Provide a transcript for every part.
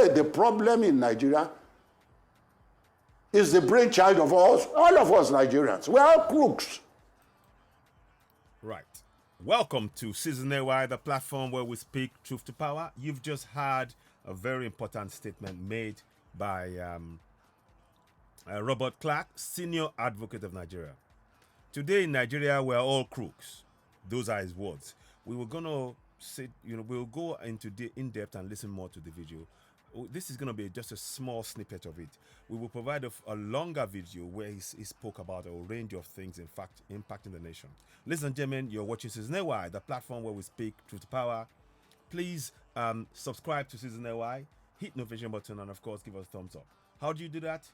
say the problem in Nigeria is the brainchild of us, all of us Nigerians. We're all crooks. Right. Welcome to Season AY, the platform where we speak truth to power. You've just had a very important statement made by Robert Clarke, Senior Advocate of Nigeria. Today in Nigeria, we're all crooks. Those are his words. We were going to sit, we'll go into in depth and listen more to the video. This is going to be just a small snippet of it. We will provide a longer video where he spoke about a range of things, in fact, impacting the nation. Ladies and gentlemen, you're watching Season AY, the platform where we speak truth to power. Please subscribe to Season AY, hit notification button, and of course, give us a thumbs up. How do you do that?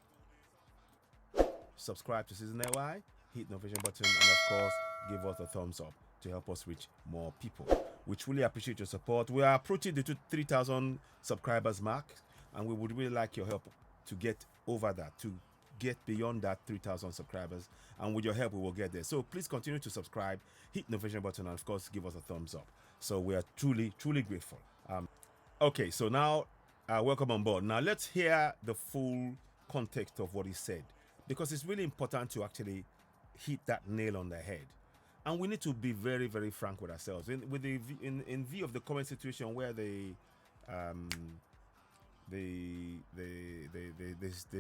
Subscribe to Season AY, hit notification button, and of course, give us a thumbs up to help us reach more people. We truly appreciate your support. We are approaching the 3,000 subscribers mark, and we would really like your help to get over that, to get beyond that 3,000 subscribers. And with your help, we will get there. So please continue to subscribe, hit the notification button, and of course, give us a thumbs up. So we are truly, truly grateful. Okay, so now, welcome on board. Now let's hear the full context of what he said, because it's really important to actually hit that nail on the head. And we need to be very, very frank with ourselves. In view of the current situation where the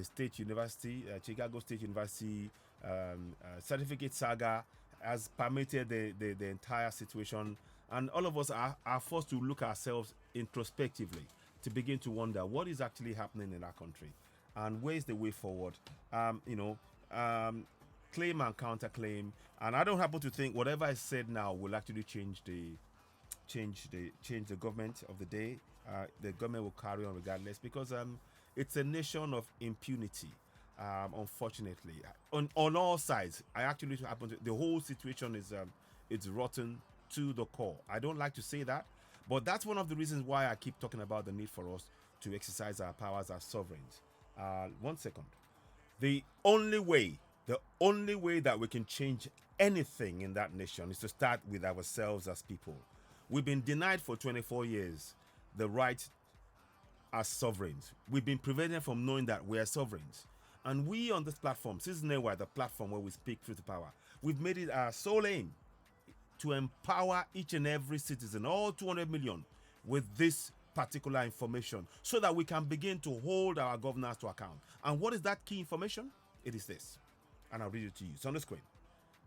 state university, Chicago State University certificate saga has permitted the entire situation, and all of us are forced to look at ourselves introspectively to begin to wonder what is actually happening in our country and where is the way forward. Claim and counterclaim, and I don't happen to think whatever I said now will actually change the government of the day. The government will carry on regardless, because it's a nation of impunity. Unfortunately, on all sides, I actually happen to the whole situation is it's rotten to the core. I don't like to say that, but that's one of the reasons why I keep talking about the need for us to exercise our powers as sovereigns. 1 second. The only way that we can change anything in that nation is to start with ourselves as people. We've been denied for 24 years the right as sovereigns. We've been prevented from knowing that we are sovereigns. And we on this platform, Season AY, the platform where we speak truth to power, we've made it our sole aim to empower each and every citizen, all 200 million, with this particular information so that we can begin to hold our governors to account. And what is that key information? It is this. And I'll read it to you. It's on the screen.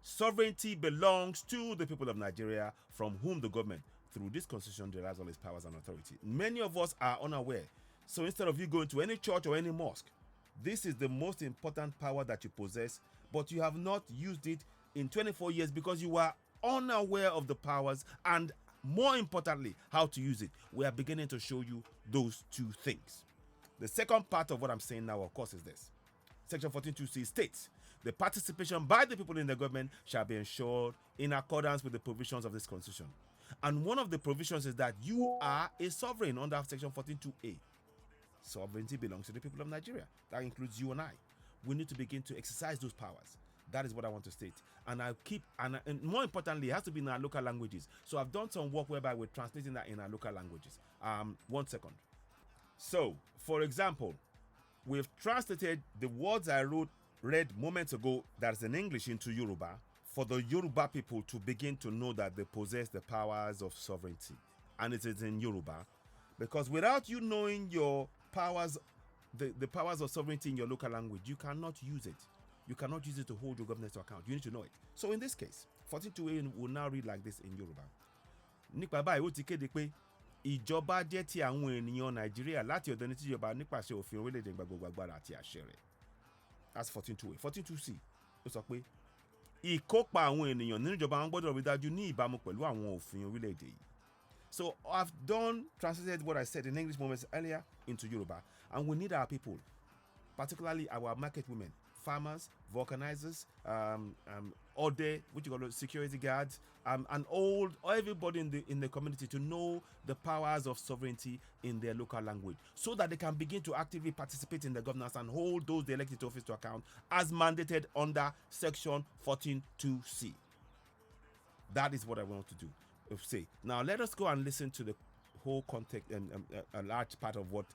Sovereignty belongs to the people of Nigeria, from whom the government, through this constitution, derives all its powers and authority. Many of us are unaware. So instead of you going to any church or any mosque, this is the most important power that you possess, but you have not used it in 24 years because you were unaware of the powers and, more importantly, how to use it. We are beginning to show you those two things. The second part of what I'm saying now, of course, is this. Section 14.2c states, the participation by the people in the government shall be ensured in accordance with the provisions of this constitution. And one of the provisions is that you are a sovereign under Section 14.2a. Sovereignty belongs to the people of Nigeria. That includes you and I. We need to begin to exercise those powers. That is what I want to state. And and more importantly, it has to be in our local languages. So I've done some work whereby we're translating that in our local languages. 1 second. So, for example, we've translated the words I read moments ago that's in English into Yoruba for the Yoruba people to begin to know that they possess the powers of sovereignty. And it is in Yoruba, because without you knowing your powers, the powers of sovereignty in your local language, you cannot use it. You cannot use it to hold your government to account. You need to know it. So in this case, 14.2a will now read like this in Yoruba. Nípa báyìí ó ti kéde pé ìjọba jẹ́ ti àwọn ènìyàn Nàìjíríà láti ọ̀dọ̀ ẹni tí ìjọba nípasẹ̀ òfin orílẹ̀-èdè gbogbo agbára àti àṣẹ rẹ̀. That's 14.2a. 14.2c ó sọ pé ìkópa àwọn ènìyàn nínú ìjọba wọn gbọ́dọ̀ rí dájú ní ìbámu pẹ̀lú àwọn òfin orílẹ̀-èdè yìí. So I've translated what I said in English moments earlier into Yoruba, and we need our people, particularly our market women, farmers, vulcanizers, Ode, which you call security guards, and everybody in the community to know the powers of sovereignty in their local language, so that they can begin to actively participate in the governance and hold those they elected to office to account as mandated under Section 14.2c. That is what I want to do. Say now, let us go and listen to the whole context and a large part of what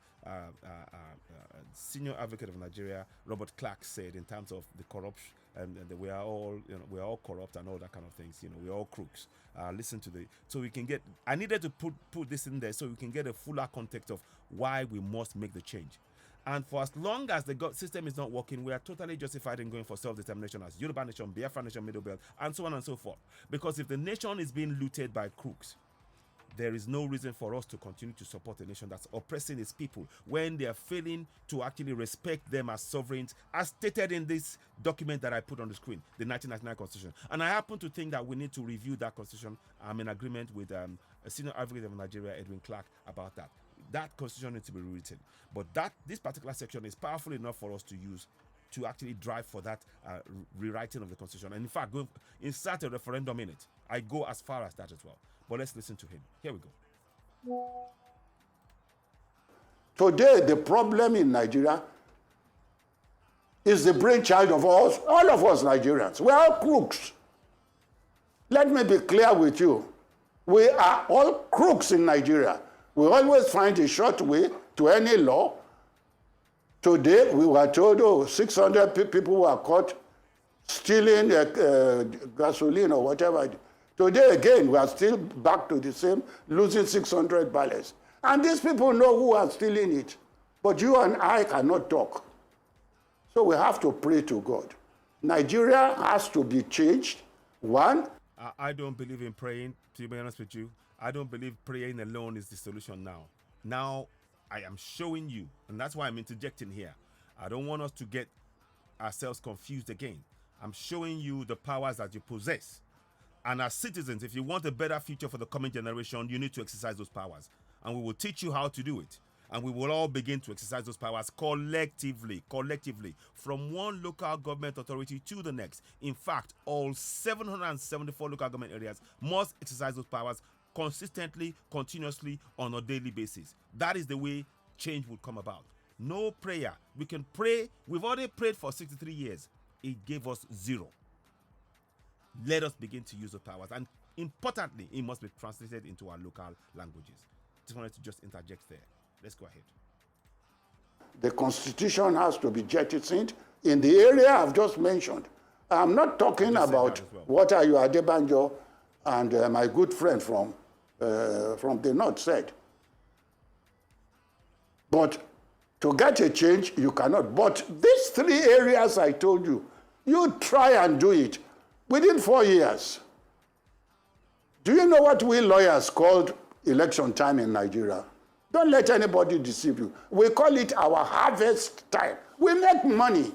senior advocate of Nigeria, Robert Clarke, said in terms of the corruption and we are all, we are all corrupt and all that kind of things. We're all crooks. Listen to so we can get. I needed to put this in there so we can get a fuller context of why we must make the change. And for as long as the system is not working, we are totally justified in going for self-determination as Yoruba Nation, Biafra Nation, Middle Belt, and so on and so forth. Because if the nation is being looted by crooks, there is no reason for us to continue to support a nation that's oppressing its people when they are failing to actually respect them as sovereigns, as stated in this document that I put on the screen, the 1999 Constitution. And I happen to think that we need to review that Constitution. I'm in agreement with a senior advocate of Nigeria, Edwin Clarke, about that. That Constitution needs to be rewritten. But this particular section is powerful enough for us to use to actually drive for that rewriting of the Constitution. And in fact, insert a referendum in it. I go as far as that as well. But let's listen to him. Here we go. Today, the problem in Nigeria is the brainchild of us, all of us Nigerians. We are all crooks. Let me be clear with you. We are all crooks in Nigeria. We always find a short way to any law. Today, we were told, 600 people were caught stealing gasoline or whatever. Today, again, we are still back to the same, losing 600 barrels. And these people know who are stealing it. But you and I cannot talk. So we have to pray to God. Nigeria has to be changed. One. I don't believe in praying, to be honest with you. I don't believe praying alone is the solution now. Now, I am showing you, and that's why I'm interjecting here. I don't want us to get ourselves confused again. I'm showing you the powers that you possess. And as citizens, if you want a better future for the coming generation, you need to exercise those powers. And we will teach you how to do it. And we will all begin to exercise those powers collectively, from one local government authority to the next. In fact, all 774 local government areas must exercise those powers consistently, continuously, on a daily basis. That is the way change will come about. No prayer. We can pray. We've already prayed for 63 years. It gave us 0. Let us begin to use the powers. And importantly, it must be translated into our local languages. Just wanted to interject there. Let's go ahead. The Constitution has to be jettisoned in the area I've just mentioned. I'm not talking about what Ayo Adebanjo and my good friend from the North said. But to get a change, you cannot. But these 3 areas I told you, you try and do it within 4 years. Do you know what we lawyers called election time in Nigeria? Don't let anybody deceive you. We call it our harvest time. We make money.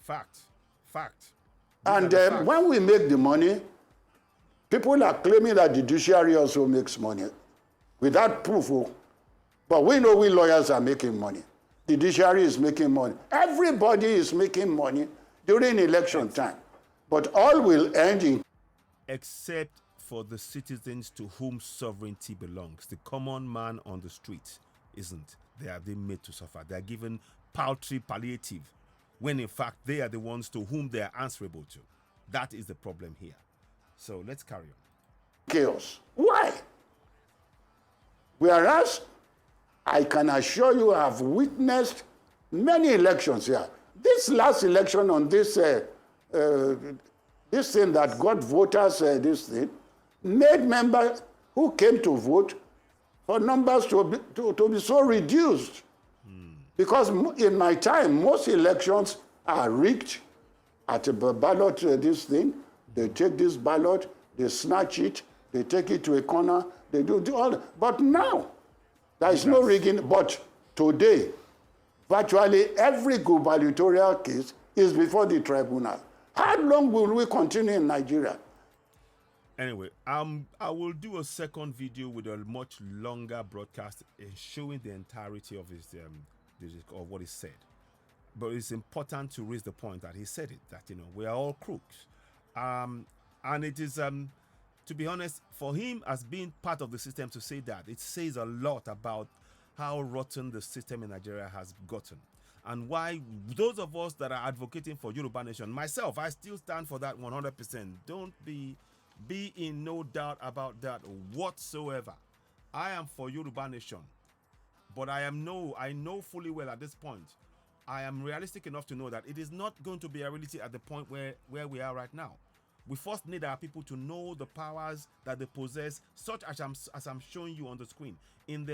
Fact. And when we make the money, people are claiming that the judiciary also makes money. Without proof. But we know we lawyers are making money. The judiciary is making money. Everybody is making money during election time. But all will end in... Except for the citizens to whom sovereignty belongs. The common man on the street isn't. They are being made to suffer. They are given paltry palliative, when in fact they are the ones to whom they are answerable to. That is the problem here. So let's carry on. Chaos. Why? Whereas, I can assure you I have witnessed many elections here. This last election on this thing that got voters, this thing, made members who came to vote for numbers to be so reduced. Because in my time, most elections are rigged at a ballot, this thing. They take this ballot, they snatch it, they take it to a corner, they do all that. But now, there is no rigging. But today, virtually every gubernatorial case is before the tribunal. How long will we continue in Nigeria? Anyway, I will do a second video with a much longer broadcast showing the entirety of his of what he said. But it's important to raise the point that he said it, that we are all crooks, and it is to be honest, for him as being part of the system to say that, it says a lot about how rotten the system in Nigeria has gotten. And why those of us that are advocating for Yoruba Nation, myself, I still stand for that 100%. Don't be Be in no doubt about that whatsoever. I am for Yoruba Nation. But I know fully well at this point, I am realistic enough to know that it is not going to be a reality at the point where we are right now. We first need our people to know the powers that they possess, such as I'm showing you on the screen, in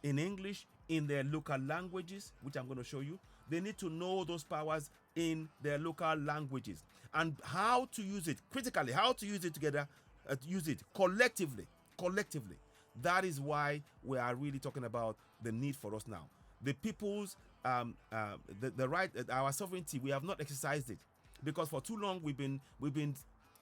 English, in their local languages, which I'm going to show you. They need to know those powers in their local languages and how to use it critically, how to use it together, use it collectively. That is why we are really talking about the need for us now. The people's the right, our sovereignty, we have not exercised it because for too long we've been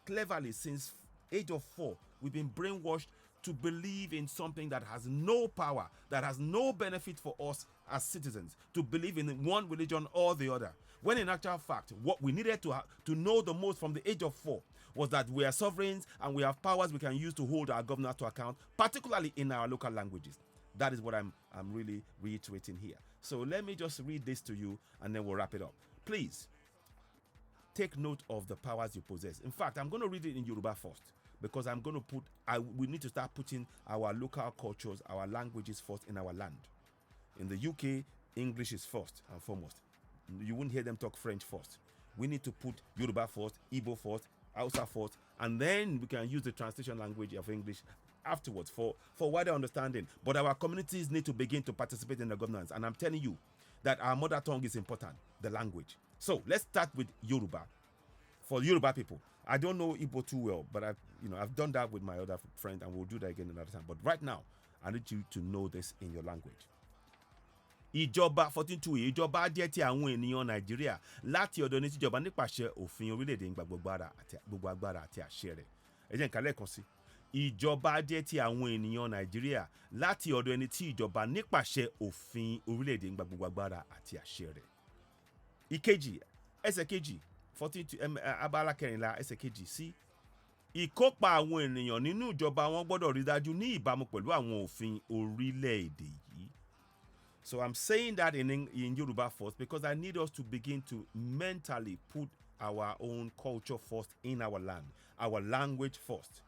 cleverly, since age of 4, we've been brainwashed to believe in something that has no power, that has no benefit for us as citizens, to believe in one religion or the other. When in actual fact, what we needed to know the most from the age of 4 was that we are sovereigns and we have powers we can use to hold our governor to account, particularly in our local languages. That is what I'm really reiterating here. So let me just read this to you and then we'll wrap it up. Please take note of the powers you possess. In fact, I'm going to read it in Yoruba first because I'm going to we need to start putting our local cultures, our languages first in our land. In the UK, English is first and foremost. You wouldn't hear them talk French first. We need to put Yoruba first, Igbo first, Hausa first, and then we can use the translation language of English afterwards for wider understanding. But our communities need to begin to participate in the governance. And I'm telling you that our mother tongue is important, the language. So let's start with Yoruba. For Yoruba people, I don't know Igbo too well, but I've done that with my other friend, and we'll do that again another time. But right now, I need you to know this in your language. Ìjọba 14.2 ìjọba jẹ́ ti àwọn ènìyàn Nàìjíríà láti ọ̀dọ̀ ní tíjọba nípasẹ̀ òfin orílẹ̀-èdè nígbà gbogbo agbára àti àṣẹ rẹ̀. Ẹ jẹ́ n ka lẹ́ẹ̀kan sí. Ìjọba jẹ́ ti àwọn ènìyàn Nàìjíríà láti ọ̀dọ̀ ẹni tí ìjọba nípasẹ̀ òfin orílẹ̀-èdè nígbà gbogbo agbára àti àṣẹ rẹ̀. Ìkejì, ẹsẹ̀ kejì 14 abala kẹrìnlá ẹsẹ̀ kejì sí. Ìkópa àwọn ènìyàn nínú ìjọba wọn gbọ́dọ̀ rí dájú ní ìbámu pẹ̀lú àwọn òfin orílẹ̀-èdè yìí. So I'm saying that in Yoruba first because I need us to begin to mentally put our own culture first in our land, our language first,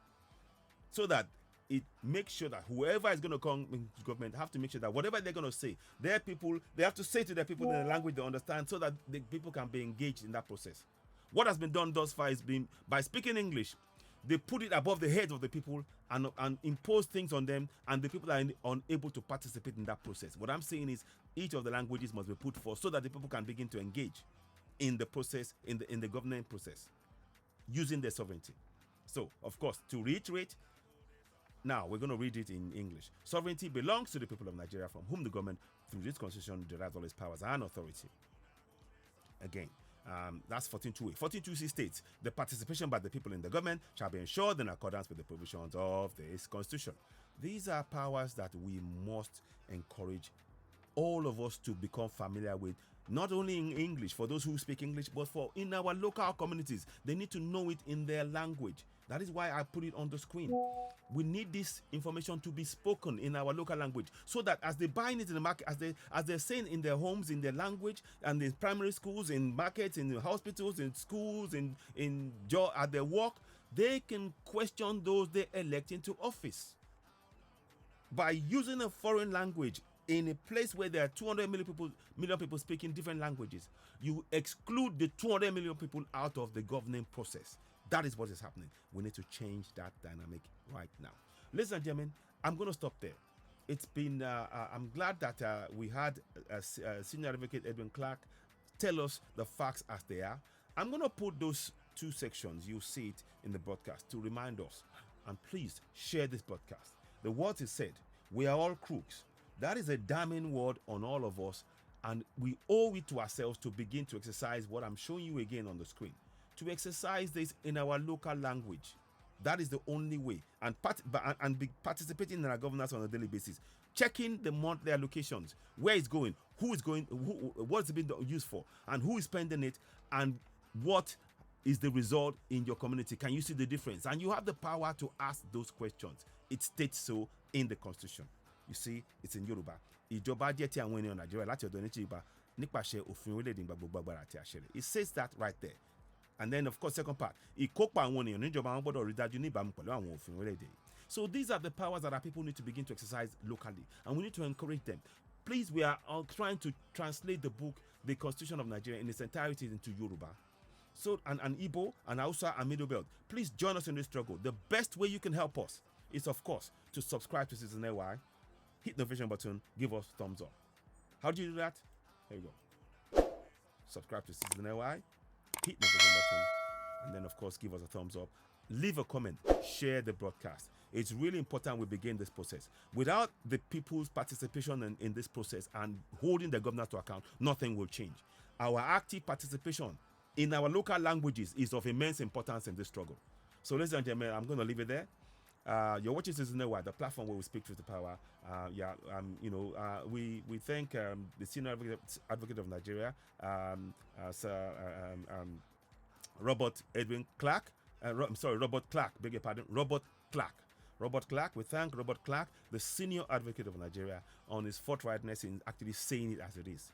so that it makes sure that whoever is going to come into government have to make sure that whatever they're going to say, their people, they have to say to their people in the language they understand so that the people can be engaged in that process. What has been done thus far is been by speaking English, they put it above the heads of the people and impose things on them, and the people are unable to participate in that process. What I'm saying is each of the languages must be put forth so that the people can begin to engage in the process, in the governing process, using their sovereignty. So, of course, to reiterate, now we're going to read it in English. Sovereignty belongs to the people of Nigeria, from whom the government, through this constitution, derives all its powers and authority. Again, that's 14.2a. 14.2c states, the participation by the people in the government shall be ensured in accordance with the provisions of this constitution. These are powers that we must encourage all of us to become familiar with, not only in English, for those who speak English, but for in our local communities. They need to know it in their language. That is why I put it on the screen. We need this information to be spoken in our local language, so that as they buy it in the market, as they're saying in their homes, in their language, and in primary schools, in markets, in the hospitals, in schools, at their work, they can question those they elect into office. By using a foreign language in a place where there are 200 million people speaking different languages, you exclude the 200 million people out of the governing process. That is what is happening. We need to change that dynamic right now. Ladies and gentlemen, I'm going to stop there. It's been, I'm glad that we had Senior Advocate Edwin Clarke tell us the facts as they are. I'm going to put those two sections, you see it in the broadcast, to remind us. And please share this broadcast. The words is said, we are all crooks. That is a damning word on all of us. And we owe it to ourselves to begin to exercise what I'm showing you again on the screen. To exercise this in our local language. That is the only way. And be participating in our governance on a daily basis. Checking the monthly allocations. Where it's going, who is going, what's it being used for, and who is spending it, and what is the result in your community. Can you see the difference? And you have the power to ask those questions. It states so in the Constitution. You see, it's in Yoruba. Ìjọba jẹ́ ti àwọn ènìyàn Nàìjíríà láti ọ̀dọ̀ ní tíjọba nípasẹ̀ òfin orílẹ̀-èdè nígbà gbogbo agbára àti àṣẹ rẹ̀. It says that right there. And then, of course, second part, ìkópa àwọn ènìyàn níjọba wọn gbọ́dọ̀ rí dájú ní ìbámu pẹ̀lú àwọn òfin orílẹ̀-èdè. So these are the powers that our people need to begin to exercise locally, and we need to encourage them. Please, we are trying to translate the book, The Constitution of Nigeria, in its entirety into Yoruba. So, and Igbo, and Hausa, and Middle Belt. Please join us in this struggle. The best way you can help us is, of course, to subscribe to Citizen AY, hit the notification button, give us thumbs up. How do you do that? Here you go. Subscribe to Citizen AY, hit the notification button, and then, of course, give us a thumbs up. Leave a comment, share the broadcast. It's really important we begin this process. Without the people's participation in this process and holding the governors to account, nothing will change. Our active participation in our local languages is of immense importance in this struggle. So, ladies and gentlemen, I'm going to leave it there. You're watching Citizen AY, the platform where we speak truth to power. We thank the Senior Advocate of Nigeria, Sir Robert Edwin Clarke. Robert Clarke, beg your pardon, Robert Clarke. Robert Clarke, we thank Robert Clarke, the Senior Advocate of Nigeria, on his forthrightness in actually saying it as it is.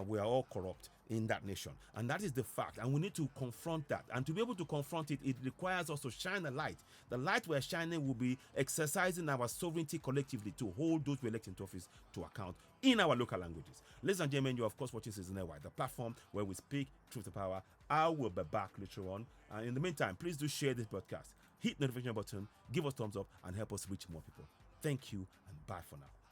We are all corrupt in that nation, and that is the fact, and we need to confront that. And to be able to confront it, it requires us to shine a light. The light we're shining will be exercising our sovereignty collectively to hold those we elect into office to account in our local languages. Ladies and gentlemen, you're of course watching Citizen AY, the platform where we speak truth to power. I will be back later on. In the meantime, please do share this broadcast, hit the notification button, give us thumbs up, and help us reach more people. Thank you, and bye for now.